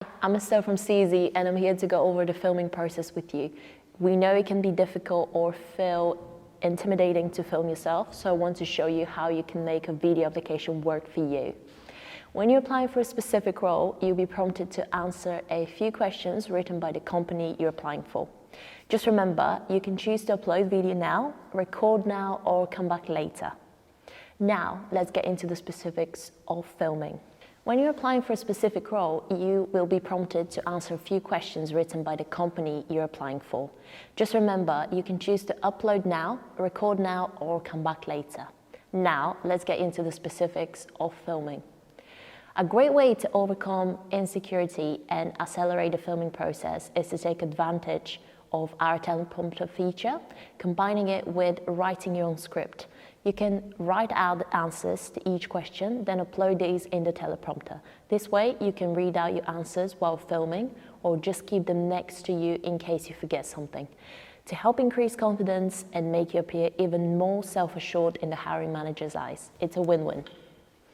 I'm Estelle from Seesy, and I'm here to go over the filming process with you. We know it can be difficult or feel intimidating to film yourself, so I want to show you how you can make a video application work for you. When you're applying for a specific role, you'll be prompted to answer a few questions written by the company you're applying for. Just remember, you can choose to upload video now, record now, or come back later. Now, let's get into the specifics of filming. When you're applying for a specific role, you will be prompted to answer a few questions written by the company you're applying for. Just remember, you can choose to upload now, record now, or come back later. Now, let's get into the specifics of filming. A great way to overcome insecurity and accelerate the filming process is to take advantage of our teleprompter feature, combining it with writing your own script. You can write out the answers to each question, then upload these in the teleprompter. This way, you can read out your answers while filming, or just keep them next to you in case you forget something, to help increase confidence and make you appear even more self-assured in the hiring manager's eyes. It's a win-win.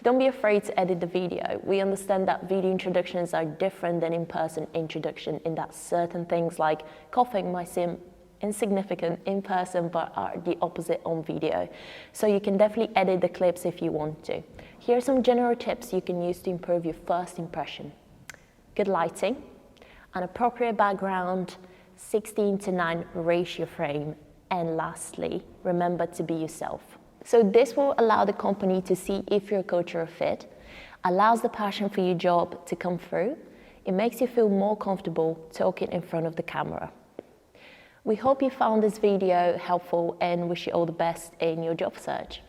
Don't be afraid to edit the video. We understand that video introductions are different than in-person introduction, in that certain things like coughing might seem insignificant in person but are the opposite on video. So you can definitely edit the clips if you want to. Here are some general tips you can use to improve your first impression. Good lighting, an appropriate background, 16:9 ratio frame, and lastly, remember to be yourself. So this will allow the company to see if you're a cultural fit, allows the passion for your job to come through. It makes you feel more comfortable talking in front of the camera. We hope you found this video helpful and wish you all the best in your job search.